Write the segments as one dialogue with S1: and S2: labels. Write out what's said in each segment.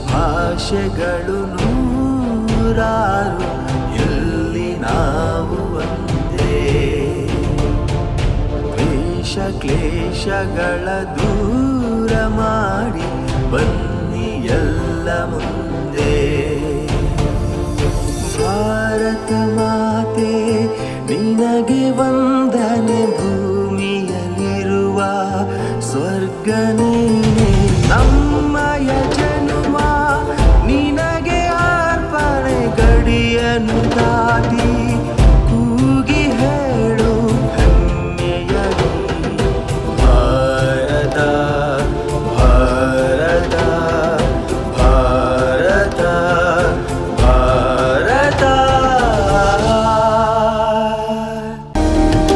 S1: ಭಾಷೆಗಳು ನೂರಾರು, ಎಲ್ಲಿ ನಾವು ಒಂದೇ. ಕ್ಲೇಶಗಳ ದೂರ ಮಾಡಿ ಬನ್ನಿ ಎಲ್ಲ ಮುಂದೆ. ಭಾರತ ಮಾತೆ ನಿನಗೆ ವಂದನೆ, ಭೂಮಿಯಲ್ಲಿರುವ ಸ್ವರ್ಗ ನೀನೆ. ನಮ್ಮಯ ಜನುಮ ನಿನಗೆ ಅರ್ಪಣೆ, ಗಡಿಯನ್ನು ದಾಟಿ ಕೂಗಿ ಹೇಳು ಹೆಮ್ಮೆಯಲಿ. ಭಾರತ ಭಾರತ ಭಾರತ ಭಾರತ.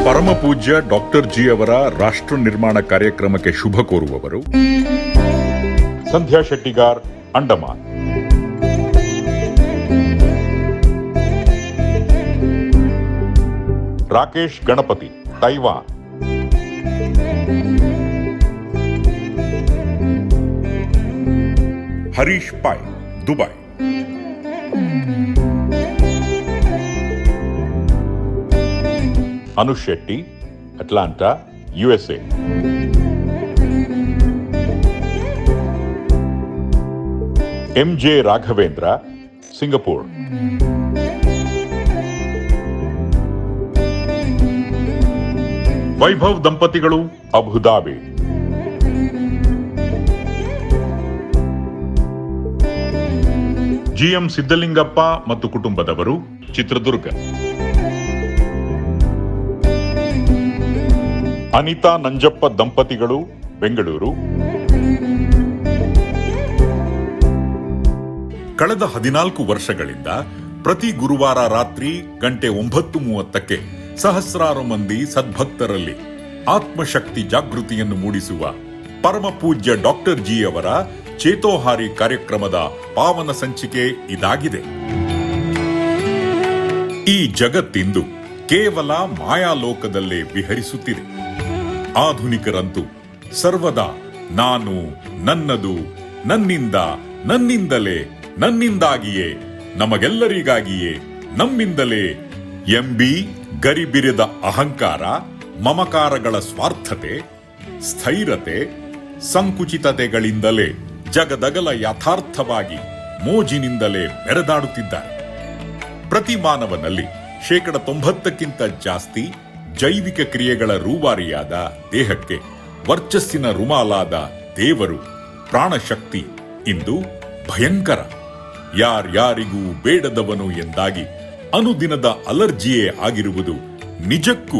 S2: ಪರಮ ಪೂಜ್ಯ ಡಾಕ್ಟರ್ ಜಿ ಅವರ ರಾಷ್ಟ್ರ ನಿರ್ಮಾಣ ಕಾರ್ಯಕ್ರಮಕ್ಕೆ ಶುಭ ಕೋರುವವರು Sandhya Shettigar, Andaman. Rakesh Ganapathi, Taiwan. Harish Pai, Dubai. Anush Shetty, Atlanta, USA. MJ Raghavendra, Singapore. Vaibhav ದಂಪತಿಗಳು, ಅಬುಧಾಬಿ. GM ಸಿದ್ದಲಿಂಗಪ್ಪ ಮತ್ತು ಕುಟುಂಬದವರು, ಚಿತ್ರದುರ್ಗ. ಅನಿತಾ ನಂಜಪ್ಪ ದಂಪತಿಗಳು, ಬೆಂಗಳೂರು. ಕಳೆದ 14 ವರ್ಷಗಳಿಂದ ಪ್ರತಿ ಗುರುವಾರ ರಾತ್ರಿ ಗಂಟೆ 9:30ಕ್ಕೆ ಸಹಸ್ರಾರು ಮಂದಿ ಸದ್ಭಕ್ತರಲ್ಲಿ ಆತ್ಮಶಕ್ತಿ ಜಾಗೃತಿಯನ್ನು ಮೂಡಿಸುವ ಪರಮ ಪೂಜ್ಯ ಡಾಕ್ಟರ್ ಜಿ ಅವರ ಚೇತೋಹಾರಿ ಕಾರ್ಯಕ್ರಮದ ಪಾವನ ಸಂಚಿಕೆ ಇದಾಗಿದೆ. ಈ ಜಗತ್ತಿಂದು ಕೇವಲ ಮಾಯಾಲೋಕದಲ್ಲೇ ವಿಹರಿಸುತ್ತಿದೆ. ಆಧುನಿಕರಂತೂ ಸರ್ವದಾ ನಾನು, ನನ್ನದು, ನನ್ನಿಂದ, ನನ್ನಿಂದಲೇ, ನನ್ನಿಂದಾಗಿಯೇ, ನಮಗೆಲ್ಲರಿಗಾಗಿಯೇ, ನಮ್ಮಿಂದಲೇ ಎಂಬಿ ಗರಿಬಿರಿದ ಅಹಂಕಾರ, ಮಮಕಾರಗಳ ಸ್ವಾರ್ಥತೆ, ಸ್ಥೈರತೆ, ಸಂಕುಚಿತತೆಗಳಿಂದಲೇ ಜಗದಗಲ ಯಥಾರ್ಥವಾಗಿ ಮೋಜಿನಿಂದಲೇ ಮೆರೆದಾಡುತ್ತಿದ್ದಾರೆ. ಪ್ರತಿ ಮಾನವನಲ್ಲಿ 90%ಕ್ಕಿಂತ ಜಾಸ್ತಿ ಜೈವಿಕ ಕ್ರಿಯೆಗಳ ರೂವಾರಿಯಾದ ದೇಹಕ್ಕೆ ವರ್ಚಸ್ಸಿನ ರುಮಾಲಾದ ದೇವರು, ಪ್ರಾಣಶಕ್ತಿ ಇಂದು ಭಯಂಕರ, ಯಾರ್ಯಾರಿಗೂ ಬೇಡದವನು ಎಂದಾಗಿ ಅನುದಿನದ ಅಲರ್ಜಿಯೇ ಆಗಿರುವುದು ನಿಜಕ್ಕೂ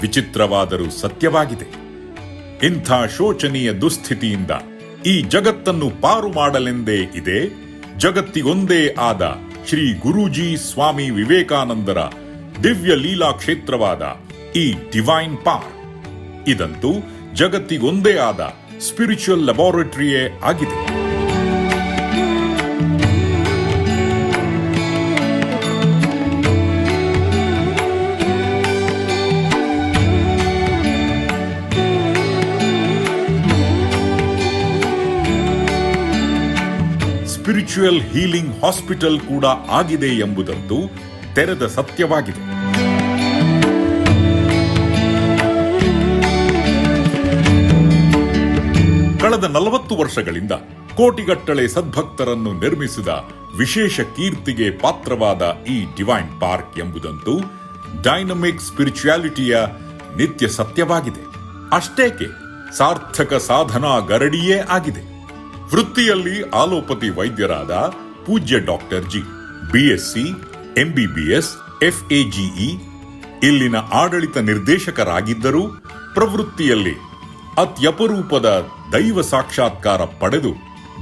S2: ವಿಚಿತ್ರವಾದರೂ ಸತ್ಯವಾಗಿದೆ. ಇಂಥ ಶೋಚನೀಯ ದುಸ್ಥಿತಿಯಿಂದ ಈ ಜಗತ್ತನ್ನು ಪಾರು ಮಾಡಲೆಂದೇ ಇದೆ ಜಗತ್ತಿಗೊಂದೇ ಆದ ಶ್ರೀ ಗುರೂಜಿ ಸ್ವಾಮಿ ವಿವೇಕಾನಂದರ ದಿವ್ಯ ಲೀಲಾ ಕ್ಷೇತ್ರವಾದ ಈ ಡಿವೈನ್ ಪಾರ್ಕ್. ಇದಂತೂ ಜಗತ್ತಿಗೊಂದೇ ಆದ ಸ್ಪಿರಿಚುವಲ್ ಲ್ಯಾಬೋರೇಟರಿಯೇ ಆಗಿದೆ. ಸ್ಪಿರಿಚುವಲ್ ಹೀಲಿಂಗ್ ಹಾಸ್ಪಿಟಲ್ ಕೂಡ ಆಗಿದೆ ಎಂಬುದಂತೂ ತೆರೆದ ಸತ್ಯವಾಗಿದೆ. ಕಳೆದ 40 ವರ್ಷಗಳಿಂದ ಕೋಟಿಗಟ್ಟಲೆ ಸದ್ಭಕ್ತರನ್ನು ನಿರ್ಮಿಸಿದ ವಿಶೇಷ ಕೀರ್ತಿಗೆ ಪಾತ್ರವಾದ ಈ ಡಿವೈನ್ ಪಾರ್ಕ್ ಎಂಬುದಂತೂ ಡೈನಮಿಕ್ ಸ್ಪಿರಿಚುಯಾಲಿಟಿಯ ನಿತ್ಯ ಸತ್ಯವಾಗಿದೆ. ಅಷ್ಟೇಕೆ ಸಾರ್ಥಕ ಸಾಧನಾ ಗರಡಿಯೇ ಆಗಿದೆ. ವೃತ್ತಿಯಲ್ಲಿ ಆಲೋಪತಿ ವೈದ್ಯರಾದ ಪೂಜ್ಯ doctor G BSc, MBBS, FAGE ಇಲ್ಲಿನ ಆಡಳಿತ ನಿರ್ದೇಶಕರಾಗಿದ್ದರೂ ಪ್ರವೃತ್ತಿಯಲ್ಲಿ ಅತ್ಯಪರೂಪದ ದೈವ ಸಾಕ್ಷಾತ್ಕಾರ ಪಡೆದು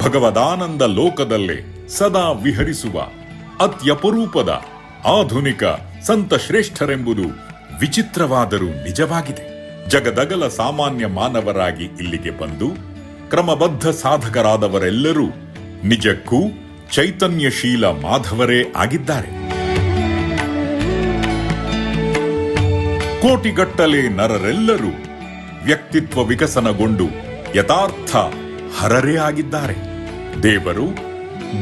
S2: ಭಗವದಾನಂದ ಲೋಕದಲ್ಲೇ ಸದಾ ವಿಹರಿಸುವ ಅತ್ಯಪರೂಪದ ಆಧುನಿಕ ಸಂತ ಶ್ರೇಷ್ಠರೆಂಬುದು ವಿಚಿತ್ರವಾದರೂ ನಿಜವಾಗಿದೆ. ಜಗದಗಲ ಸಾಮಾನ್ಯ ಮಾನವರಾಗಿ ಇಲ್ಲಿಗೆ ಬಂದು ಕ್ರಮಬದ್ಧ ಸಾಧಕರಾದವರೆಲ್ಲರೂ ನಿಜಕ್ಕೂ ಚೈತನ್ಯಶೀಲ ಮಾಧವರೇ ಆಗಿದ್ದಾರೆ. ಕೋಟಿಗಟ್ಟಲೆ ನರರೆಲ್ಲರೂ ವ್ಯಕ್ತಿತ್ವ ವಿಕಸನಗೊಂಡು ಯಥಾರ್ಥ ಹರರೇ ಆಗಿದ್ದಾರೆ. ದೇವರು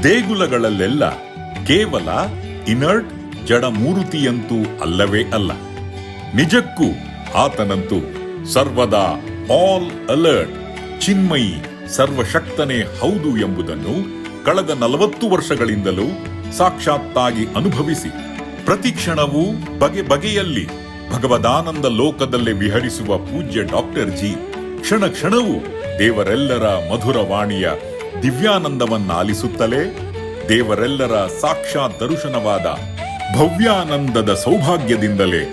S2: ದೇಗುಲಗಳಲ್ಲೆಲ್ಲ ಕೇವಲ ಇನರ್ಟ್ ಜಡಮೂರುತಿಯಂತೂ ಅಲ್ಲವೇ ಅಲ್ಲ. ನಿಜಕ್ಕೂ ಆತನಂತೂ ಸರ್ವದಾ ಆಲ್ ಅಲರ್ಟ್, ಚಿನ್ಮಯಿ, ಸರ್ವಶಕ್ತನೇ ಹೌದು ಎಂಬುದನ್ನು ಕಳೆದ 40 ವರ್ಷಗಳಿಂದಲೂ ಸಾಕ್ಷಾತ್ತಾಗಿ ಅನುಭವಿಸಿ ಪ್ರತಿ ಕ್ಷಣವೂ ಬಗೆ ಬಗೆಯಲ್ಲಿ ಭಗವದಾನಂದ ಲೋಕದಲ್ಲೇ ವಿಹರಿಸುವ ಪೂಜ್ಯ ಡಾಕ್ಟರ್ ಜಿ ಕ್ಷಣ ಕ್ಷಣವೂ ದೇವರೆಲ್ಲರ ಮಧುರವಾಣಿಯ ದಿವ್ಯಾನಂದವನ್ನಾಲಿಸುತ್ತಲೇ ದೇವರೆಲ್ಲರ ಸಾಕ್ಷಾತ್ ದರ್ಶನವಾದ ಭವ್ಯಾನಂದದ ಸೌಭಾಗ್ಯದಿಂದಲೇ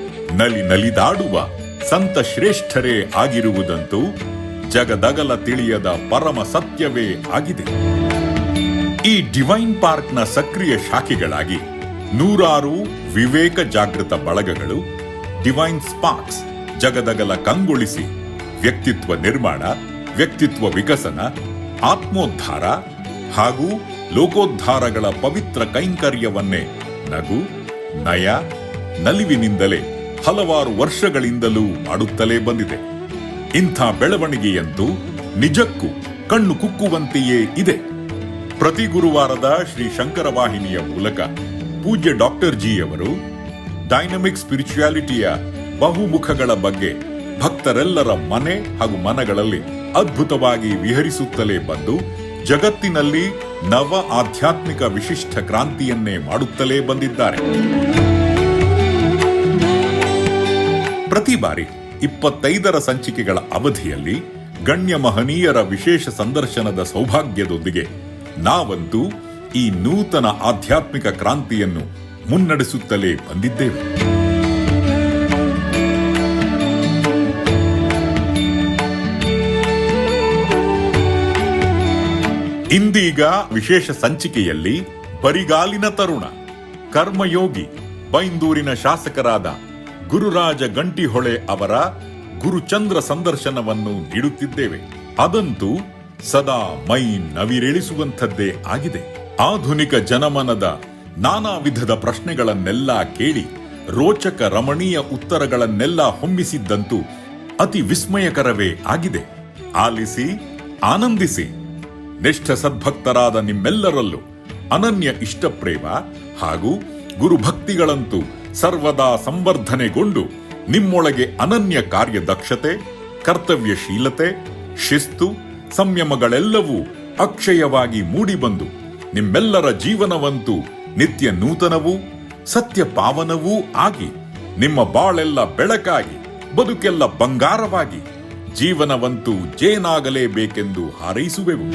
S2: ನಲಿದಾಡುವ ಸಂತ ಶ್ರೇಷ್ಠರೇ ಆಗಿರುವುದಂತೂ ಜಗದಗಲ ತಿಳಿಯದ ಪರಮ ಸತ್ಯವೇ ಆಗಿದೆ. ಈ ಡಿವೈನ್ ಪಾರ್ಕ್ನ ಸಕ್ರಿಯ ಶಾಖೆಗಳಾಗಿ 100 ವಿವೇಕ ಜಾಗೃತ ಬಳಗಗಳು ಡಿವೈನ್ ಸ್ಪಾರ್ಕ್ಸ್ ಜಗದಗಲ ಕಂಗೊಳಿಸಿ ವ್ಯಕ್ತಿತ್ವ ನಿರ್ಮಾಣ, ವ್ಯಕ್ತಿತ್ವ ವಿಕಸನ, ಆತ್ಮೋದ್ಧಾರ ಹಾಗೂ ಲೋಕೋದ್ಧಾರಗಳ ಪವಿತ್ರ ಕೈಂಕರ್ಯವನ್ನೇ ನಗು, ನಯ, ನಲಿವಿನಿಂದಲೇ ಹಲವಾರು ವರ್ಷಗಳಿಂದಲೂ ಮಾಡುತ್ತಲೇ ಬಂದಿದೆ. ಇಂಥ ಬೆಳವಣಿಗೆಯಂತೂ ನಿಜಕ್ಕೂ ಕಣ್ಣು ಕುಕ್ಕುವಂತೆಯೇ ಇದೆ. ಪ್ರತಿ ಗುರುವಾರದ ಶ್ರೀ ಶಂಕರ ವಾಹಿನಿಯ ಮೂಲಕ ಪೂಜ್ಯ ಡಾಕ್ಟರ್ ಜಿ ಅವರು ಡೈನಮಿಕ್ ಸ್ಪಿರಿಚುಯಾಲಿಟಿಯ ಬಹುಮುಖಗಳ ಬಗ್ಗೆ ಭಕ್ತರೆಲ್ಲರ ಮನೆ ಹಾಗೂ ಮನಗಳಲ್ಲಿ ಅದ್ಭುತವಾಗಿ ವಿಹರಿಸುತ್ತಲೇ ಬಂದು ಜಗತ್ತಿನಲ್ಲಿ ನವ ಆಧ್ಯಾತ್ಮಿಕ ವಿಶಿಷ್ಟ ಕ್ರಾಂತಿಯನ್ನೇ ಮಾಡುತ್ತಲೇ ಬಂದಿದ್ದಾರೆ. ಪ್ರತಿ ಬಾರಿ 25ರ ಸಂಚಿಕೆಗಳ ಅವಧಿಯಲ್ಲಿ ಗಣ್ಯ ಮಹನೀಯರ ವಿಶೇಷ ಸಂದರ್ಶನದ ಸೌಭಾಗ್ಯದೊಂದಿಗೆ ನಾವಂತೂ ಈ ನೂತನ ಆಧ್ಯಾತ್ಮಿಕ ಕ್ರಾಂತಿಯನ್ನು ಮುನ್ನಡೆಸುತ್ತಲೇ ಬಂದಿದ್ದೇವೆ. ಇಂದೀಗ ವಿಶೇಷ ಸಂಚಿಕೆಯಲ್ಲಿ ಬರಿಗಾಲಿನ ತರುಣ, ಕರ್ಮಯೋಗಿ, ಬೈಂದೂರಿನ ಶಾಸಕರಾದ ಗುರುರಾಜ ಗಂಟಿಹೊಳೆ ಅವರ ಗುರುಚಂದ್ರ ಸಂದರ್ಶನವನ್ನು ನೀಡುತ್ತಿದ್ದೇವೆ. ಅದಂತೂ ಸದಾ ಮೈ ನವಿರೇಳಿಸುವಂಥದ್ದೇ ಆಗಿದೆ. ಆಧುನಿಕ ಜನಮನದ ನಾನಾ ವಿಧದ ಪ್ರಶ್ನೆಗಳನ್ನೆಲ್ಲ ಕೇಳಿ ರೋಚಕ ರಮಣೀಯ ಉತ್ತರಗಳನ್ನೆಲ್ಲ ಹೊಮ್ಮಿಸಿದ್ದಂತೂ ಅತಿ ವಿಸ್ಮಯಕರವೇ ಆಗಿದೆ. ಆಲಿಸಿ, ಆನಂದಿಸಿ. ನಿಷ್ಠ ಸದ್ಭಕ್ತರಾದ ನಿಮ್ಮೆಲ್ಲರಲ್ಲೂ ಅನನ್ಯ ಇಷ್ಟಪ್ರೇಮ ಹಾಗೂ ಗುರುಭಕ್ತಿಗಳಂತೂ ಸರ್ವದಾ ಸಂವರ್ಧನೆಗೊಂಡು ನಿಮ್ಮೊಳಗೆ ಅನನ್ಯ ಕಾರ್ಯದಕ್ಷತೆ, ಕರ್ತವ್ಯಶೀಲತೆ, ಶಿಸ್ತು, ಸಂಯಮಗಳೆಲ್ಲವೂ ಅಕ್ಷಯವಾಗಿ ಮೂಡಿಬಂದು ನಿಮ್ಮೆಲ್ಲರ ಜೀವನವಂತೂ ನಿತ್ಯ ನೂತನವೂ ಸತ್ಯ ಪಾವನವೂ ಆಗಿ ನಿಮ್ಮ ಬಾಳೆಲ್ಲ ಬೆಳಕಾಗಿ ಬದುಕೆಲ್ಲ ಬಂಗಾರವಾಗಿ ಜೀವನವಂತೂ ಜೇನಾಗಲೇಬೇಕೆಂದು ಹಾರೈಸುವೆವು.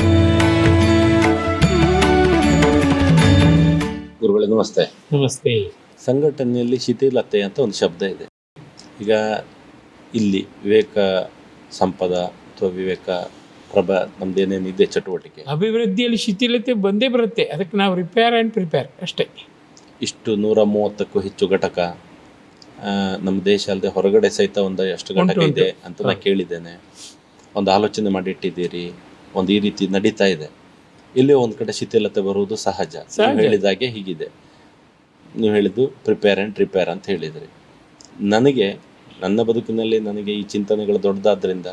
S3: ಗುರುಗಳೇ ನಮಸ್ತೆ.
S4: ನಮಸ್ತೆ.
S3: ಸಂಘಟನೆಯಲ್ಲಿ ಶಿಥಿಲತೆ ಅಂತ ಒಂದು ಶಬ್ದ ಇದೆ. ಈಗ ಇಲ್ಲಿ ವಿವೇಕ ಸಂಪದ ಅಥವಾ ವಿವೇಕ ಪ್ರಭಾ ನಮ್ದೇನೇನಿದೆ ಚಟುವಟಿಕೆ
S4: ಅಭಿವೃದ್ಧಿಯಲ್ಲಿ ಶಿಥಿಲತೆ ಬಂದೇ ಬರುತ್ತೆ. ಅದಕ್ಕೆ ನಾವು ರಿಪೇರ್ ಆ್ಯಂಡ್ ಪ್ರಿಪೇರ್ ಅಷ್ಟೇ.
S3: ಇಷ್ಟು 130ಕ್ಕೂ ಹೆಚ್ಚು ಘಟಕ ನಮ್ಮ ದೇಶ ಅಲ್ಲದೆ ಹೊರಗಡೆ ಸಹಿತ ಒಂದು ಎಷ್ಟು ಘಟಕ ಇದೆ ಅಂತ ನಾನು ಕೇಳಿದ್ದೇನೆ. ಒಂದು ಆಲೋಚನೆ ಮಾಡಿಟ್ಟಿದ್ದೀರಿ, ಒಂದು ಈ ರೀತಿ ನಡೀತಾ ಇದೆ. ಇಲ್ಲೇ ಒಂದು ಕಡೆ ಶಿಥಿಲತೆ ಬರುವುದು ಸಹಜ. ಹೇಳಿದಾಗೆ ಹೀಗಿದೆ. ನೀವು ಹೇಳಿದ್ದು ಪ್ರಿಪೇರ್ ಆ್ಯಂಡ್ ರಿಪೇರ್ ಅಂತ ಹೇಳಿದ್ರಿ. ನನಗೆ ನನ್ನ ಬದುಕಿನಲ್ಲಿ ನನಗೆ ಈ ಚಿಂತನೆಗಳು ದೊಡ್ಡದಾದ್ರಿಂದ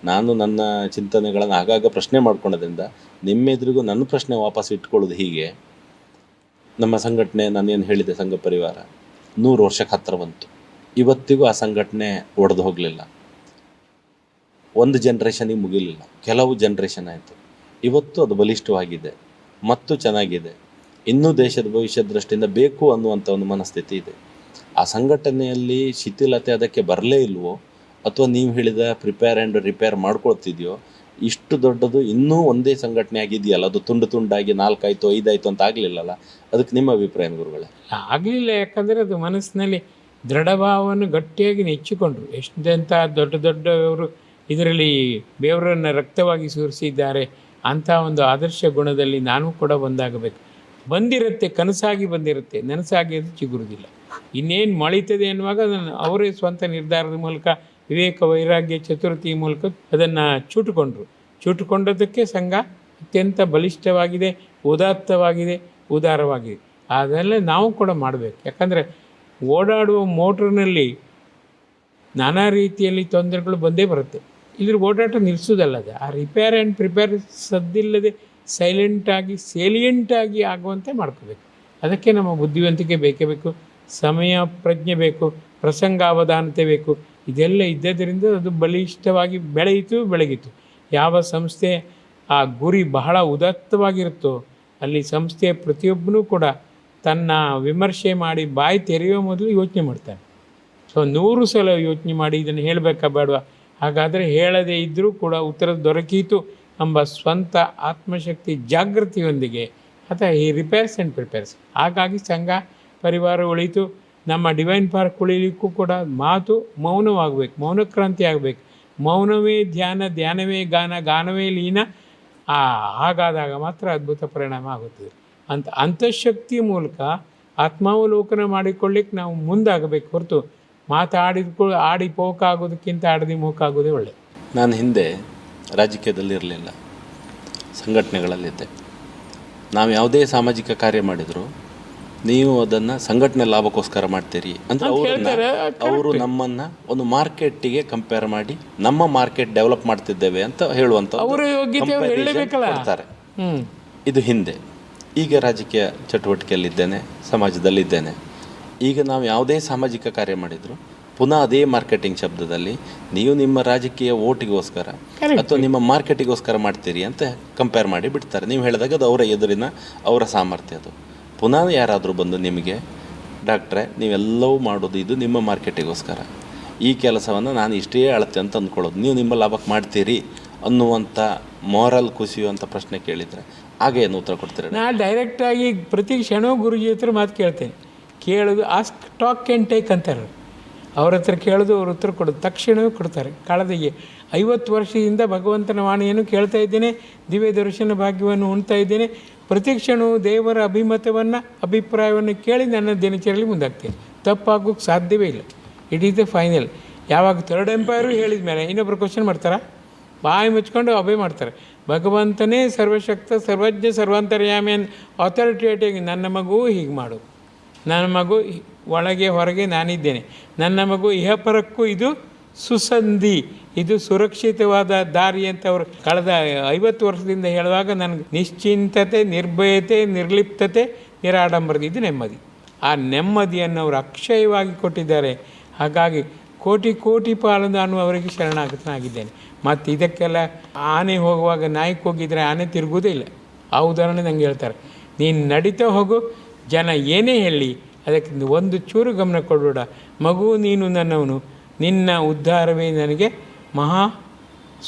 S3: ನಾನು ನನ್ನ ಚಿಂತನೆಗಳನ್ನು ಆಗಾಗ ಪ್ರಶ್ನೆ ಮಾಡ್ಕೊಳ್ಳೋದ್ರಿಂದ ನಿಮ್ಮೆದುರಿಗೂ ನನ್ನ ಪ್ರಶ್ನೆ ವಾಪಸ್ ಇಟ್ಕೊಳ್ಳೋದು ಹೀಗೆ. ನಮ್ಮ ಸಂಘಟನೆ ನಾನೇನು ಹೇಳಿದೆ, ಸಂಘ ಪರಿವಾರ 100 ವರ್ಷಕ್ಕೆ ಹತ್ತಿರ ಬಂತು. ಇವತ್ತಿಗೂ ಆ ಸಂಘಟನೆ ಒಡೆದು ಹೋಗಲಿಲ್ಲ. ಒಂದು ಜನ್ರೇಷನಿಗೆ ಮುಗಿಲಿಲ್ಲ, ಕೆಲವು ಜನ್ರೇಷನ್ ಆಯಿತು. ಇವತ್ತು ಅದು ಬಲಿಷ್ಠವಾಗಿದೆ ಮತ್ತು ಚೆನ್ನಾಗಿದೆ. ಇನ್ನೂ ದೇಶದ ಭವಿಷ್ಯ ದೃಷ್ಟಿಯಿಂದ ಬೇಕು ಅನ್ನುವಂಥ ಒಂದು ಮನಸ್ಥಿತಿ ಇದೆ. ಆ ಸಂಘಟನೆಯಲ್ಲಿ ಶಿಥಿಲತೆ ಅದಕ್ಕೆ ಬರಲೇ ಇಲ್ವೋ ಅಥವಾ ನೀವು ಹೇಳಿದ ಪ್ರಿಪೇರ್ ಆ್ಯಂಡ್ ರಿಪೇರ್ ಮಾಡ್ಕೊಳ್ತಿದೆಯೋ? ಇಷ್ಟು ದೊಡ್ಡದು ಇನ್ನೂ ಒಂದೇ ಸಂಘಟನೆ ಆಗಿದೆಯಲ್ಲ, ಅದು ತುಂಡು ತುಂಡಾಗಿ 4 ಆಯಿತು 5 ಆಯಿತು ಅಂತ ಆಗಲಿಲ್ಲಲ್ಲ, ಅದಕ್ಕೆ ನಿಮ್ಮ ಅಭಿಪ್ರಾಯ ಗುರುಗಳೇ?
S4: ಆಗಲಿಲ್ಲ. ಯಾಕಂದರೆ ಅದು ಮನಸ್ಸಿನಲ್ಲಿ ದೃಢಭಾವವನ್ನು ಗಟ್ಟಿಯಾಗಿ ನೆಚ್ಚಿಕೊಂಡ್ರು. ಎಷ್ಟೆಂಥ ದೊಡ್ಡ ದೊಡ್ಡವರು ಇದರಲ್ಲಿ ಬೇವರನ್ನು ರಕ್ತವಾಗಿ ಸುರಿಸಿದ್ದಾರೆ. ಅಂಥ ಒಂದು ಆದರ್ಶ ಗುಣದಲ್ಲಿ ನಾನು ಕೂಡ ಒಂದಾಗಬೇಕು. ಬಂದಿರುತ್ತೆ, ಕನಸಾಗಿ ಬಂದಿರುತ್ತೆ, ನನಸಾಗಿ ಅದು ಚಿಗುರುವುದಿಲ್ಲ. ಇನ್ನೇನು ಮಳಿತದೆ ಅನ್ನುವಾಗ ಅದನ್ನು ಅವರೇ ಸ್ವಂತ ನಿರ್ಧಾರದ ಮೂಲಕ ವಿವೇಕ ವೈರಾಗ್ಯ ಚತುರ್ಥಿ ಮೂಲಕ ಅದನ್ನು ಚೂಟುಕೊಂಡದಕ್ಕೆ ಸಂಘ ಅತ್ಯಂತ ಬಲಿಷ್ಠವಾಗಿದೆ, ಉದಾತ್ತವಾಗಿದೆ, ಉದಾರವಾಗಿದೆ. ಅದೆಲ್ಲ ನಾವು ಕೂಡ ಮಾಡಬೇಕು. ಯಾಕಂದರೆ ಓಡಾಡುವ ಮೋಟ್ರ್ನಲ್ಲಿ ನಾನಾ ರೀತಿಯಲ್ಲಿ ತೊಂದರೆಗಳು ಬಂದೇ ಬರುತ್ತೆ. ಇದ್ರ ಓಡಾಟ ನಿಲ್ಲಿಸೋದಲ್ಲ. ಅದು ಆ ರಿಪೇರ್ ಆ್ಯಂಡ್ ಪ್ರಿಪೇರ್ ಸದ್ದಿಲ್ಲದೆ ಸೇಲಿಯಂಟಾಗಿ ಆಗುವಂತೆ ಮಾಡ್ಕೋಬೇಕು. ಅದಕ್ಕೆ ನಮ್ಮ ಬುದ್ಧಿವಂತಿಕೆ ಬೇಕೇ ಬೇಕು, ಸಮಯ ಪ್ರಜ್ಞೆ ಬೇಕು, ಪ್ರಸಂಗಾವಧಾನತೆ ಬೇಕು. ಇದೆಲ್ಲ ಇದ್ದದರಿಂದ ಅದು ಬಲಿಷ್ಠವಾಗಿ ಬೆಳಗಿತು. ಯಾವ ಸಂಸ್ಥೆ ಆ ಗುರಿ ಬಹಳ ಉದಾತ್ತವಾಗಿರುತ್ತೋ ಅಲ್ಲಿ ಸಂಸ್ಥೆಯ ಪ್ರತಿಯೊಬ್ಬನೂ ಕೂಡ ತನ್ನ ವಿಮರ್ಶೆ ಮಾಡಿ ಬಾಯಿ ತೆರೆಯುವ ಮೊದಲು ಯೋಚನೆ ಮಾಡ್ತಾನೆ. ಸೊ 100 ಸಲ ಯೋಚನೆ ಮಾಡಿ ಇದನ್ನು ಹೇಳಬೇಕಾ ಬೇಡವಾ, ಹಾಗಾದರೆ ಹೇಳದೇ ಇದ್ದರೂ ಕೂಡ ಉತ್ತರ ದೊರಕೀತು ಎಂಬ ಸ್ವಂತ ಆತ್ಮಶಕ್ತಿ ಜಾಗೃತಿಯೊಂದಿಗೆ ಅಥವಾ ಈ ರಿಪೇರ್ಸ್ ಆ್ಯಂಡ್ ಪ್ರಿಪೇರ್ಸ್. ಹಾಗಾಗಿ ಸಂಘ ಪರಿವಾರ ಉಳಿತು. ನಮ್ಮ ಡಿವೈನ್ ಪಾರ್ಕ್ ಉಳಿಲಿಕ್ಕೂ ಕೂಡ ಮಾತು ಮೌನವಾಗಬೇಕು, ಮೌನಕ್ರಾಂತಿ ಆಗಬೇಕು. ಮೌನವೇ ಧ್ಯಾನ, ಧ್ಯಾನವೇ ಗಾನ, ಗಾನವೇ ಲೀನ. ಹಾಗಾದಾಗ ಮಾತ್ರ ಅದ್ಭುತ ಪರಿಣಾಮ ಆಗುತ್ತದೆ. ಅಂತಃಶಕ್ತಿಯ ಮೂಲಕ ಆತ್ಮಾವಲೋಕನ ಮಾಡಿಕೊಳ್ಳಿಕ್ಕೆ ನಾವು ಮುಂದಾಗಬೇಕು ಹೊರತು ಆಡಿ ಪೋಕಾಗೋದಕ್ಕಿಂತ ಆಡದಿ ಮೂಕಾಗೋದೇ ಒಳ್ಳೆಯದು.
S3: ನಾನು ಹಿಂದೆ ರಾಜಕೀಯದಲ್ಲಿರಲಿಲ್ಲ, ಸಂಘಟನೆಗಳಲ್ಲಿದ್ದೆ. ನಾವು ಯಾವುದೇ ಸಾಮಾಜಿಕ ಕಾರ್ಯ ಮಾಡಿದರೂ ನೀವು ಅದನ್ನು ಸಂಘಟನೆ ಲಾಭಕ್ಕೋಸ್ಕರ ಮಾಡ್ತೀರಿ ಅಂದರೆ ಅವರು ನಮ್ಮನ್ನು ಒಂದು ಮಾರ್ಕೆಟಿಗೆ ಕಂಪೇರ್ ಮಾಡಿ ನಮ್ಮ ಮಾರ್ಕೆಟ್ ಡೆವಲಪ್ ಮಾಡ್ತಿದ್ದೇವೆ ಅಂತ ಹೇಳುವಂಥ ಕೊಡ್ತಾರೆ. ಇದು ಹಿಂದೆ. ಈಗ ರಾಜಕೀಯ ಚಟುವಟಿಕೆಯಲ್ಲಿದ್ದೇನೆ, ಸಮಾಜದಲ್ಲಿದ್ದೇನೆ. ಈಗ ನಾವು ಯಾವುದೇ ಸಾಮಾಜಿಕ ಕಾರ್ಯ ಮಾಡಿದರೂ ಪುನಃ ಅದೇ ಮಾರ್ಕೆಟಿಂಗ್ ಶಬ್ದದಲ್ಲಿ ನೀವು ನಿಮ್ಮ ರಾಜಕೀಯ ಓಟಿಗೋಸ್ಕರ ಅಥವಾ ನಿಮ್ಮ ಮಾರ್ಕೆಟಿಗೋಸ್ಕರ ಮಾಡ್ತೀರಿ ಅಂತ ಕಂಪೇರ್ ಮಾಡಿ ಬಿಡ್ತಾರೆ. ನೀವು ಹೇಳಿದಾಗ ಅದು ಅವರ ಎದುರಿನ ಅವರ ಸಾಮರ್ಥ್ಯ. ಅದು ಪುನಃ ಯಾರಾದರೂ ಬಂದು ನಿಮಗೆ ಡಾಕ್ಟ್ರೇ ನೀವೆಲ್ಲವೂ ಮಾಡೋದು ಇದು ನಿಮ್ಮ ಮಾರ್ಕೆಟಿಗೋಸ್ಕರ, ಈ ಕೆಲಸವನ್ನು ನಾನು ಇಷ್ಟೇ ಅಳತೆ ಅಂತ ಅಂದ್ಕೊಳ್ಳೋದು, ನೀವು ನಿಮ್ಮ ಲಾಭಕ್ಕೆ ಮಾಡ್ತೀರಿ ಅನ್ನುವಂಥ ಮಾರಲ್ ಕುಸಿಯುವಂಥ ಪ್ರಶ್ನೆ ಕೇಳಿದರೆ ಆಗ ಏನು ಉತ್ತರ ಕೊಡ್ತೀರಿ?
S4: ನಾನು ಡೈರೆಕ್ಟಾಗಿ ಪ್ರತಿ ಕ್ಷಣವೂ ಗುರುಜಿ ಹತ್ರ ಮಾತು ಕೇಳ್ತೇನೆ. ಕೇಳೋದು ಆಸ್ಕ್ ಟಾಕ್ ಕ್ಯಾನ್ ಟೇಕ್ ಅಂತಾರೆ. ಅವ್ರ ಹತ್ರ ಕೇಳೋದು, ಅವ್ರ ಉತ್ತರ ಕೊಡೋದು, ತಕ್ಷಣವೇ ಕೊಡ್ತಾರೆ. ಕಳೆದ 50 ವರ್ಷದಿಂದ ಭಗವಂತನ ವಾಣಿಯನ್ನು ಕೇಳ್ತಾ ಇದ್ದೇನೆ, ದಿವ್ಯ ದರ್ಶನ ಭಾಗ್ಯವನ್ನು ಉಣ್ತಾ ಇದ್ದೇನೆ. ಪ್ರತಿ ಕ್ಷಣವೂ ದೇವರ ಅಭಿಪ್ರಾಯವನ್ನು ಕೇಳಿ ನನ್ನ ದಿನಚರಿಯಲ್ಲಿ ಮುಂದಾಗ್ತೇನೆ. ತಪ್ಪಾಗೋಕ್ಕೆ ಸಾಧ್ಯವೇ ಇಲ್ಲ. It is the final. ಯಾವಾಗ ಥರ್ಡ್ ಎಂಪೈರು ಹೇಳಿದ ಮೇಲೆ ಇನ್ನೊಬ್ಬರು ಕ್ವಶನ್ ಮಾಡ್ತಾರಾ? ಬಾಯಿ ಮುಚ್ಕೊಂಡು ಅಭಯ ಮಾಡ್ತಾರೆ. ಭಗವಂತನೇ ಸರ್ವಶಕ್ತ, ಸರ್ವಜ್ಞ, ಸರ್ವಾಂತರ್ಯಾಮಿ ಅಂತ ಅಥಾರಿಟೇಟಿವ್. ನನ್ನ ಮಗು ಹೀಗೆ ಮಾಡು, ನನ್ನ ಮಗು ಒಳಗೆ ಹೊರಗೆ ನಾನಿದ್ದೇನೆ, ನನ್ನ ಮಗು ಇಹಪರಕ್ಕೂ ಇದು ಸುಸಂಧಿ, ಇದು ಸುರಕ್ಷಿತವಾದ ದಾರಿ ಅಂತ ಅವರು ಕಳೆದ 50 ವರ್ಷದಿಂದ ಹೇಳುವಾಗ ನನಗೆ ನಿಶ್ಚಿಂತತೆ, ನಿರ್ಭಯತೆ, ನಿರ್ಲಿಪ್ತತೆ, ನಿರಾಡಂಬರತೆ, ಇದು ನೆಮ್ಮದಿ. ಆ ನೆಮ್ಮದಿಯನ್ನು ಅವರು ಅಕ್ಷಯವಾಗಿ ಕೊಟ್ಟಿದ್ದಾರೆ. ಹಾಗಾಗಿ ಕೋಟಿ ಪಾಲು ನಾನು ಅವರಿಗೆ ಶರಣಾಗತನಾಗಿದ್ದೇನೆ. ಮತ್ತು ಇದಕ್ಕೆಲ್ಲ ಆನೆ ಹೋಗುವಾಗ ನಾಯಿಗೆ ಹೋಗಿದರೆ ಆನೆ ತಿರುಗುವುದೇ ಇಲ್ಲ. ಆ ಉದಾಹರಣೆ ನನಗೆ ಹೇಳ್ತಾರೆ. ನೀನು ನಡೀತಾ ಹೋಗು, ಜನ ಏನೇ ಹೇಳಿ ಅದಕ್ಕೆ ಒಂದು ಚೂರು ಗಮನ ಕೊಡಬೇಡ. ಮಗು ನೀನು ನನ್ನವನು, ನಿನ್ನ ಉದ್ಧಾರವೇ ನನಗೆ ಮಹಾ